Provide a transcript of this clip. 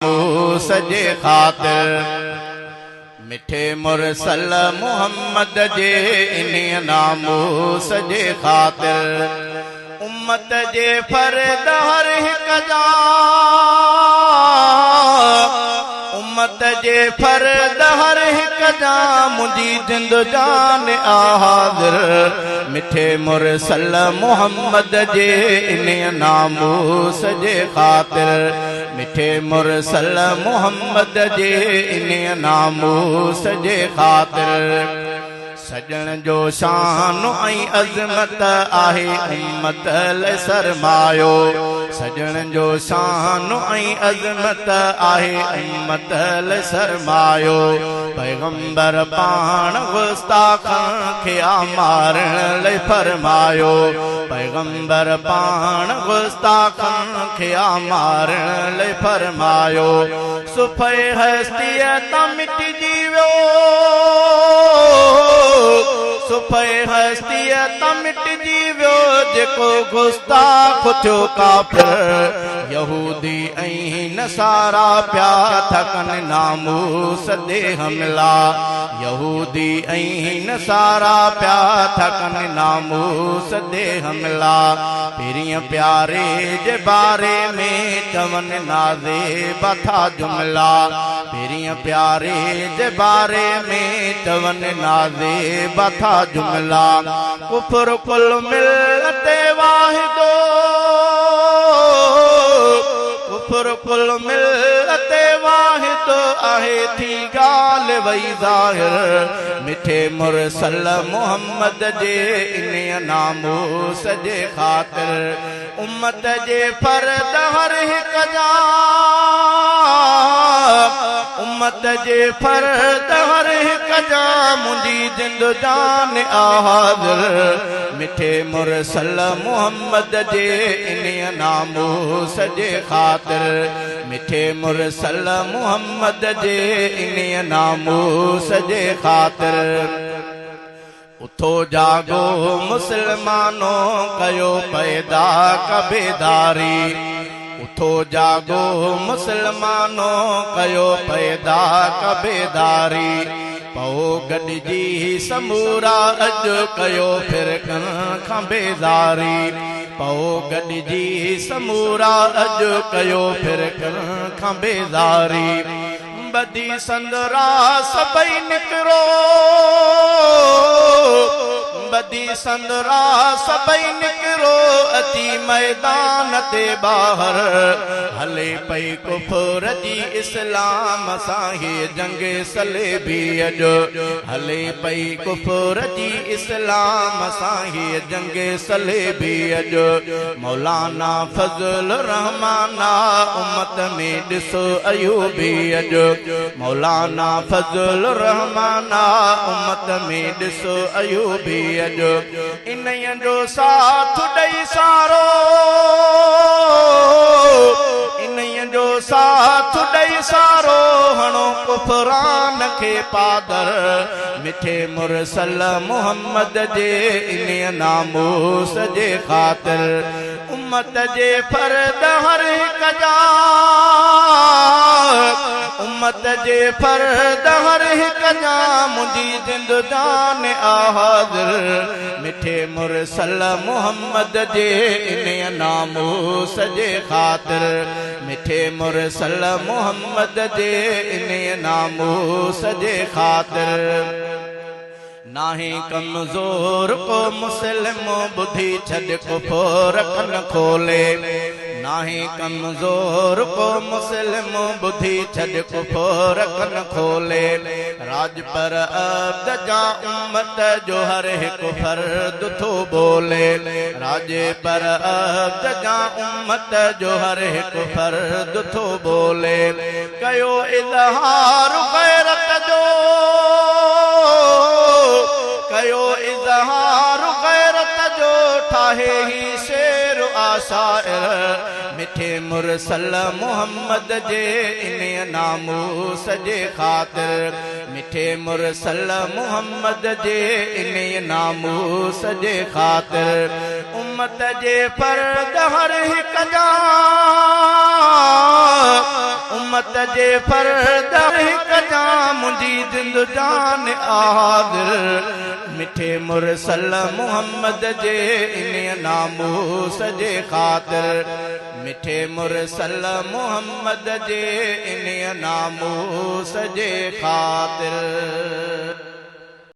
नामूस जे ख़ातिर मिठे मुरसल मोहम्मद जे इन नामूस जे ख़ातिर उम्मत जे फर्द हर हिक जा उम्मत जे फर्द हर हिक जा मुंहिंजी जिंद जान हाज़िर मिठे मुरसल मोहम्मद जे इन नामूस जे ख़ातिर मिठे मुरसल मोहम्मद जे इन नामूस जे ख़ातिर सजण जो शान ऐं अज़मत आहे उम्मत लाइ सरमायो सजण जो शान ऐं अज़मत आहे उम्मत लाइ सरमायो पैगंबर पाण गुस्ताखन खे मारण लाइ फरमायो पैगंबर पाण गुस्ताखन खे मारण लाइ फरमायो सुफ़े हस्तीअ तां मिटिजी वियो सुफ़े हस्तीअ तां मिटिजी वियो जेको गुस्ताख थियो काफ़िर यहूदी ऐं नसारा पिया थकनि नामूस ते हमला यहूदी ऐं नसारा पिया थकनि नामूस ते हमला पहिरीं प्यारे जे बारे में चवनि नाज़े बथा जुमला पहिरीं प्यारे जे बारे में चवनि नाज़े बथा जुमला कुफर कुल मिलत वाहिदो कुफर कुल मिलत वाहिदो आहे थी ॻाल्हि वई ज़ाहिर मिठे मुरसल मोहम्मद जे इन नामूस जे ख़ातिर उम्मत जे फर्द हर हिक जा उम्मत जे फर्द हर हिक जा मुंहिंजी जिंद जान हाज़िर मिठे मुरसल मोहम्मद जे इन नामूस जे ख़ातिर मिठे मुरसल मोहम्मद जे इन नामूस जे ख़ातिर उथो जागो मुसलमानो कयो पैदा कबेदारी उथो जागो मुसलमानो कयो पैदा कबेदारी पओ गॾिजी समूरा अॼु कयो फिरकन खां बेज़ारी पओ गॾिजी समूरा अॼु कयो फिरकन खां बेज़ारी बदी संदरा सभई निकिरो बदी संदरा सभई निकिरो अची मैदान ते ॿाहिर हले पई कुफर जी इस्लाम सां हीअ जंग सलेबी अॼु हले पई कुफर जी इस्लाम सां हीअ जंग सलेबी अॼु मौलाना फज़ल रहमाना उम्मत में ॾिसो अयूबी अॼु मौलाना फज़ल रहमाना उम्मत में ॾिसो अयूबी अॼु इन्हीअ जो साथ ॾेई सारो इन्हीअ जो साथ ॾेई सारो हणो कुफरान खे पादर मिठे मुरसल मोहम्मद जे इन नामूस जे ख़ातिर उम्मत जे फर्द हर हिक जा उम्मत जे फर्द हर हिक जा मुंहिंजी जिंद जान हाज़िर मिठे मुरसल मोहम्मद जे इन नामूस जे ख़ातिर मिठे मुरसल मोहम्मद जे इन नामूस जे ख़ातिर नाहे कमज़ोर को मुस्लिम बुद्धि छॾ कुफर कन खोले नाहे कमज़ोर को मुस्लिम बुद्धि छॾ कुफर कन खोले राज पर अब्द जा उम्मत जो हर हिकु फर्द थो बोले राज पर अब्द जा उम्मत जो हर हिकु फर्द थो बोले कयो इज़हार गैरत जो कयो इज़हार गैरत जो ठाहे ही शेर आशाइर मिठे मुरसल मोहम्मद जे इन नामूस जे ख़ातिर मिठे मुरसल मोहम्मद जे इन नामूस जे ख़ातिर उम्मत जे फर्द हर हिक जा उम्मत जे फर्द हिक जा मुंहिंजी जिंद जान आदिर मिठे मुरसल मोहम्मद जे इन नामूस जे ख़ातिर मिठे मुरसल मोहम्मद जे इन नामूस जे ख़ातिर